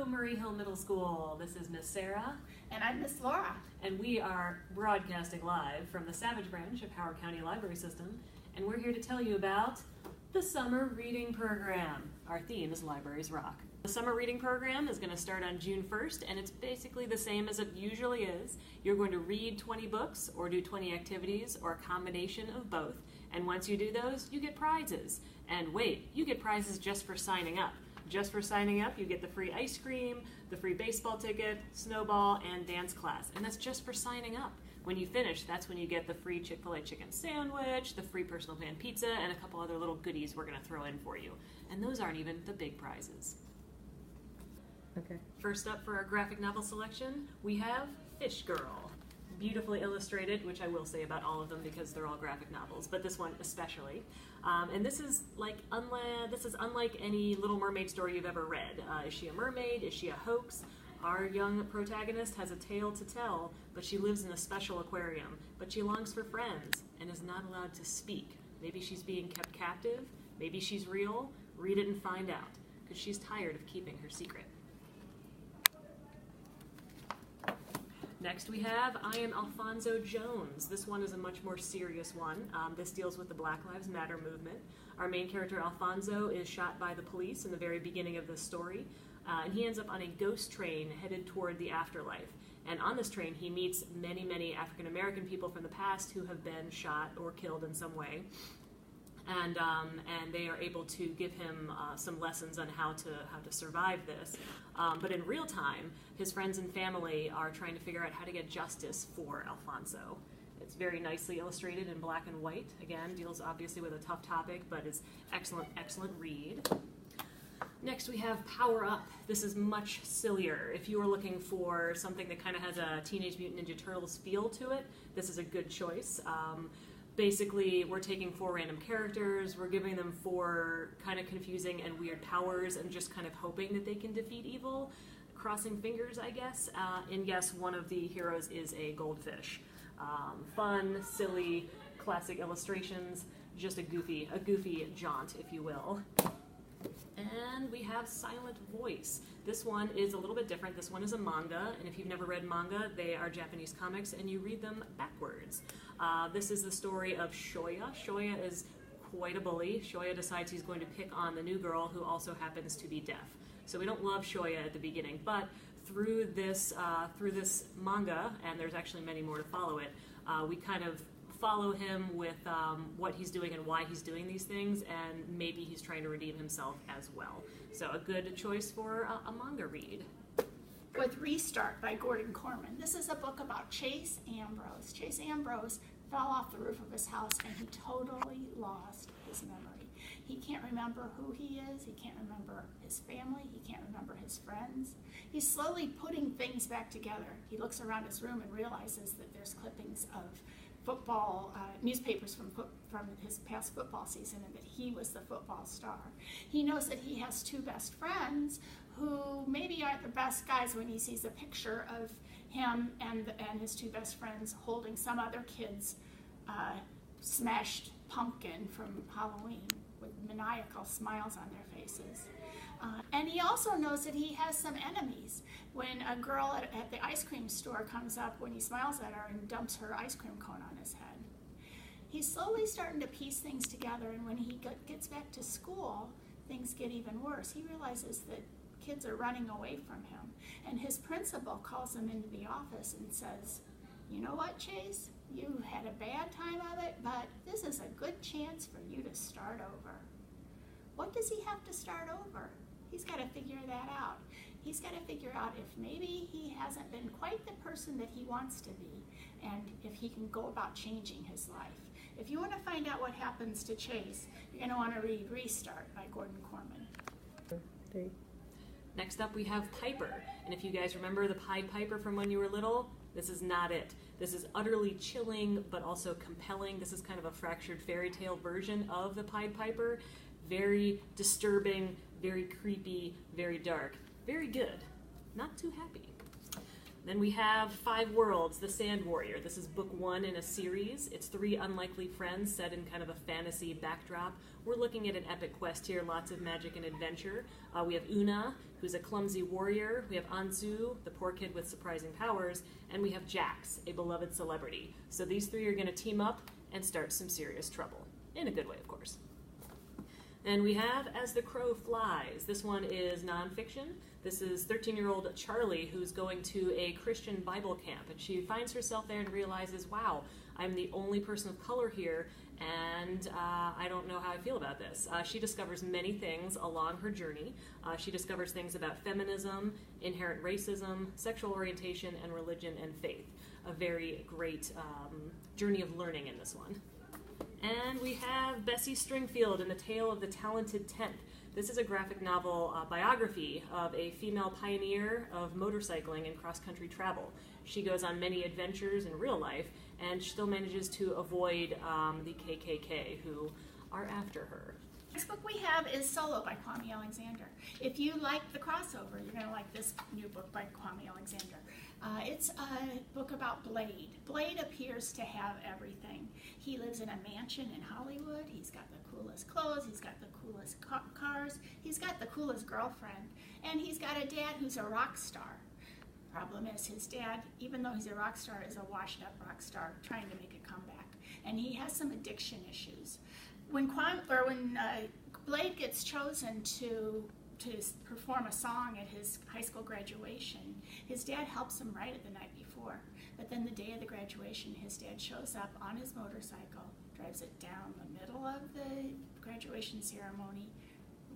Hello, Murray Hill Middle School. This is Miss Sarah. And I'm Miss Laura. And we are broadcasting live from the Savage branch of Howard County Library System. And we're here to tell you about the Summer Reading Program. Our theme is Libraries Rock. The Summer Reading Program is going to start on June 1st, and it's basically the same as it usually is. You're going to read 20 books or do 20 activities or a combination of both. And once you do those, you get prizes. And wait, you get prizes just for signing up. Just for signing up, you get the free ice cream, the free baseball ticket, snowball, and dance class. And that's just for signing up. When you finish, that's when you get the free Chick-fil-A chicken sandwich, the free personal pan pizza, and a couple other little goodies we're going to throw in for you. And those aren't even the big prizes. Okay. First up for our graphic novel selection, we have Fish Girl. Beautifully illustrated, which I will say about all of them because they're all graphic novels, but this one especially. And this is unlike any Little Mermaid story you've ever read. Is she a mermaid? Is she a hoax? Our young protagonist has a tale to tell, but she lives in a special aquarium. But she longs for friends and is not allowed to speak. Maybe she's being kept captive. Maybe she's real. Read it and find out, because she's tired of keeping her secret. Next we have I Am Alfonso Jones. This one is a much more serious one. This deals with the Black Lives Matter movement. Our main character Alfonso is shot by the police in the very beginning of this story, and he ends up on a ghost train headed toward the afterlife. And on this train he meets many, many African American people from the past who have been shot or killed in some way. And they are able to give him some lessons on how to survive this. But in real time, his friends and family are trying to figure out how to get justice for Alfonso. It's very nicely illustrated in black and white. Again, deals obviously with a tough topic, but it's excellent, excellent read. Next we have Power Up. This is much sillier. If you are looking for something that kind of has a Teenage Mutant Ninja Turtles feel to it, this is a good choice. Basically, we're taking 4 random characters, we're giving them 4 kind of confusing and weird powers and just kind of hoping that they can defeat evil. Crossing fingers, I guess. And yes, one of the heroes is a goldfish. Fun, silly, classic illustrations, just a goofy jaunt, if you will. And we have Silent Voice. This one is a little bit different. This one is a manga, and if you've never read manga, they are Japanese comics, and you read them backwards. This is the story of Shoya. Shoya is quite a bully. Shoya decides he's going to pick on the new girl who also happens to be deaf. So we don't love Shoya at the beginning, but through this manga, and there's actually many more to follow it, we kind of follow him with what he's doing and why he's doing these things, and maybe he's trying to redeem himself as well. So a good choice for a manga read. With Restart by Gordon Corman. This is a book about Chase Ambrose. Chase Ambrose fell off the roof of his house and he totally lost his memory. He can't remember who he is, he can't remember his family, he can't remember his friends. He's slowly putting things back together. He looks around his room and realizes that there's clippings of football, newspapers from his past football season, and that he was the football star. He knows that he has 2 best friends who maybe aren't the best guys when he sees a picture of him and his 2 best friends holding some other kid's smashed pumpkin from Halloween with maniacal smiles on their faces. And he also knows that he has some enemies. When a girl at the ice cream store comes up when he smiles at her and dumps her ice cream cone on his head. He's slowly starting to piece things together, and when he gets back to school, things get even worse. He realizes that kids are running away from him, and his principal calls him into the office and says, "You know what, Chase? You had a bad time of it, but this is a good chance for you to start over." What does he have to start over? He's got to figure that out. He's got to figure out if maybe he hasn't been quite the person that he wants to be, and if he can go about changing his life. If you want to find out what happens to Chase, you're going to want to read Restart by Gordon Corman. Next up we have Piper, and if you guys remember the Pied Piper from when you were little, this is not it. This is utterly chilling but also compelling. This is kind of a fractured fairy tale version of the Pied Piper. Very disturbing, very creepy, very dark. Very good. Not too happy. Then we have 5 Worlds, The Sand Warrior. This is book 1 in a series. It's 3 unlikely friends set in kind of a fantasy backdrop. We're looking at an epic quest here, lots of magic and adventure. We have Una, who's a clumsy warrior. We have Anzu, the poor kid with surprising powers. And we have Jax, a beloved celebrity. So these 3 are going to team up and start some serious trouble. In a good way, of course. And we have As the Crow Flies. This one is nonfiction. This is 13-year-old Charlie, who's going to a Christian Bible camp, and she finds herself there and realizes, wow, I'm the only person of color here, and I don't know how I feel about this. She discovers many things along her journey. She discovers things about feminism, inherent racism, sexual orientation, and religion and faith. A very great journey of learning in this one. And we have Bessie Stringfield in The Tale of the Talented Tenth. This is a graphic novel biography of a female pioneer of motorcycling and cross-country travel. She goes on many adventures in real life and still manages to avoid the KKK, who are after her. Next book we have is Solo by Kwame Alexander. If you like the crossover, you're going to like this new book by Kwame Alexander. It's a book about Blade. Blade appears to have everything. He lives in a mansion in Hollywood. He's got the coolest clothes. He's got the coolest cars. He's got the coolest girlfriend. And he's got a dad who's a rock star. Problem is, his dad, even though he's a rock star, is a washed-up rock star trying to make a comeback. And he has some addiction issues. When Blade gets chosen to perform a song at his high school graduation, his dad helps him write it the night before. But then the day of the graduation, his dad shows up on his motorcycle, drives it down the middle of the graduation ceremony,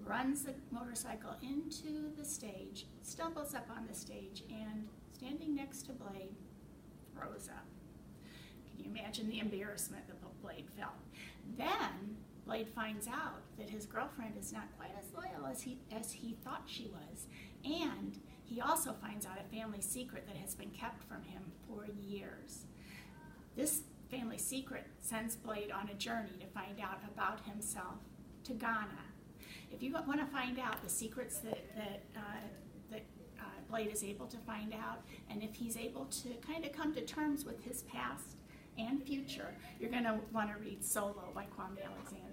runs the motorcycle into the stage, stumbles up on the stage, and standing next to Blade, throws up. Can you imagine the embarrassment that Blade felt? Then Blade finds out that his girlfriend is not quite as loyal as he thought she was, and he also finds out a family secret that has been kept from him for years. This family secret sends Blade on a journey to find out about himself, to Ghana. If you want to find out the secrets that Blade is able to find out, and if he's able to kind of come to terms with his past and future, you're going to want to read Solo by Kwame Alexander.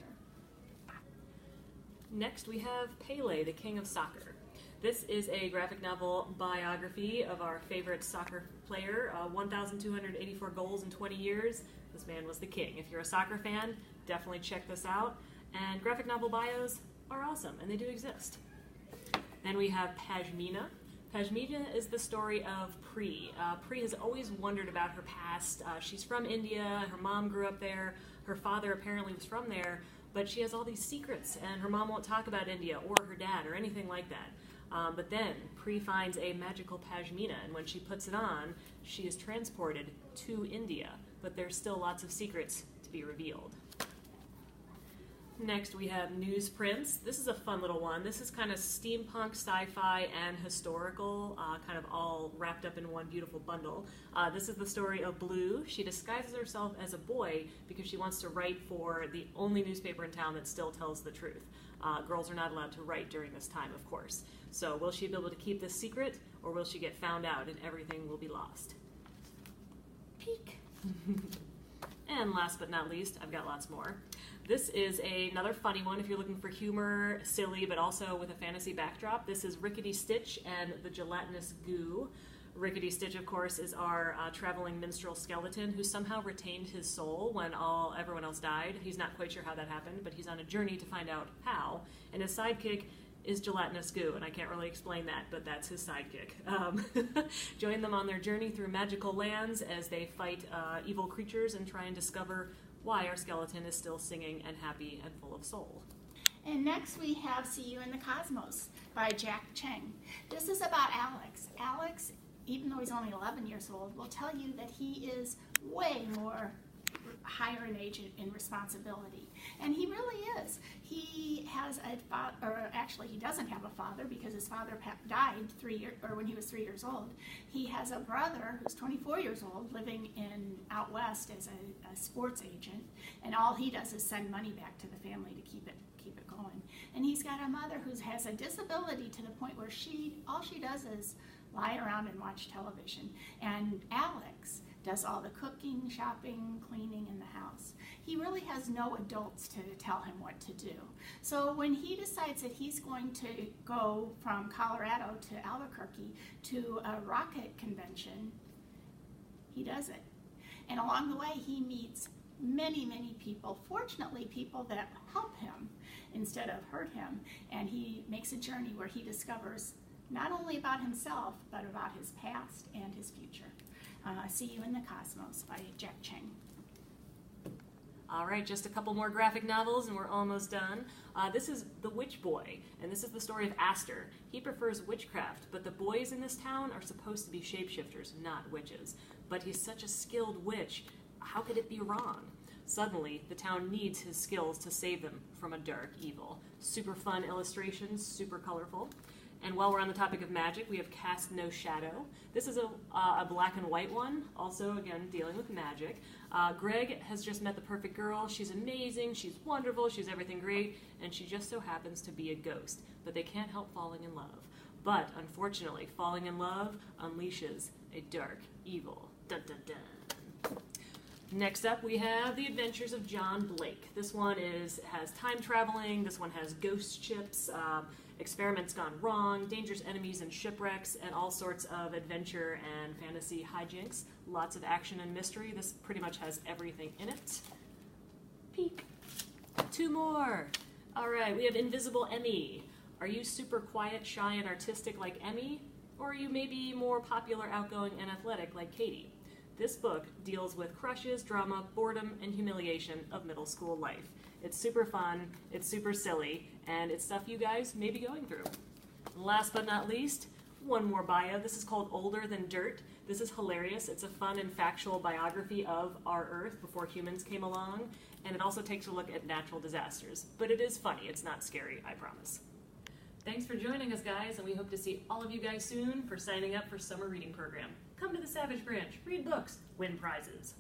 Next we have Pele, the King of Soccer. This is a graphic novel biography of our favorite soccer player, 1,284 goals in 20 years. This man was the king. If you're a soccer fan, definitely check this out. And graphic novel bios are awesome, and they do exist. Then we have Pashmina. Pashmina is the story of Pri. Pri has always wondered about her past. She's from India, her mom grew up there, her father apparently was from there, but she has all these secrets, and her mom won't talk about India or her dad or anything like that. But then Pri finds a magical Pashmina, and when she puts it on, she is transported to India, but there's still lots of secrets to be revealed. Next we have Newsprints. This is a fun little one. This is kind of steampunk, sci-fi, and historical, kind of all wrapped up in one beautiful bundle. This is the story of Blue. She disguises herself as a boy because she wants to write for the only newspaper in town that still tells the truth. Girls are not allowed to write during this time, of course. So will she be able to keep this secret, or will she get found out and everything will be lost? Peek! And last but not least, I've got lots more. This is another funny one if you're looking for humor, silly, but also with a fantasy backdrop. This is Rickety Stitch and the Gelatinous Goo. Rickety Stitch, of course, is our traveling minstrel skeleton who somehow retained his soul when everyone else died. He's not quite sure how that happened, but he's on a journey to find out how. And his sidekick is Gelatinous Goo, and I can't really explain that, but that's his sidekick. Join them on their journey through magical lands as they fight evil creatures and try and discover why our skeleton is still singing and happy and full of soul. And next we have See You in the Cosmos by Jack Cheng. This is about Alex. Alex, even though he's only 11 years old, will tell you that he is way more higher in age and responsibility. And he really is. He has a father, or actually he doesn't have a father because his father died when he was 3 years old. He has a brother who's 24 years old living out west as a sports agent, and all he does is send money back to the family to keep it going. And he's got a mother who has a disability to the point where all she does is lie around and watch television. And Alex does all the cooking, shopping, cleaning in the house. He really has no adults to tell him what to do. So when he decides that he's going to go from Colorado to Albuquerque to a rocket convention, he does it. And along the way, he meets many, many people, fortunately people that help him instead of hurt him. And he makes a journey where he discovers not only about himself, but about his past and his future. See You in the Cosmos by Jack Chang. All right, just a couple more graphic novels and we're almost done. This is The Witch Boy, and this is the story of Aster. He prefers witchcraft, but the boys in this town are supposed to be shapeshifters, not witches. But he's such a skilled witch, how could it be wrong? Suddenly, the town needs his skills to save them from a dark evil. Super fun illustrations, super colorful. And while we're on the topic of magic, we have Cast No Shadow. This is a black and white one, also, again, dealing with magic. Greg has just met the perfect girl. She's amazing, she's wonderful, she's everything great, and she just so happens to be a ghost. But they can't help falling in love. But, unfortunately, falling in love unleashes a dark evil. Dun, dun, dun. Next up, we have The Adventures of John Blake. This one has time traveling, this one has ghost ships, experiments gone wrong, dangerous enemies and shipwrecks, and all sorts of adventure and fantasy hijinks. Lots of action and mystery. This pretty much has everything in it. Peek. 2 more. All right, we have Invisible Emmy. Are you super quiet, shy, and artistic like Emmy? Or are you maybe more popular, outgoing, and athletic like Katie? This book deals with crushes, drama, boredom, and humiliation of middle school life. It's super fun, it's super silly, and it's stuff you guys may be going through. Last but not least, one more bio. This is called Older Than Dirt. This is hilarious. It's a fun and factual biography of our Earth before humans came along, and it also takes a look at natural disasters. But it is funny. It's not scary, I promise. Thanks for joining us, guys, and we hope to see all of you guys soon for signing up for summer reading program. Come to the Savage Branch, read books, win prizes.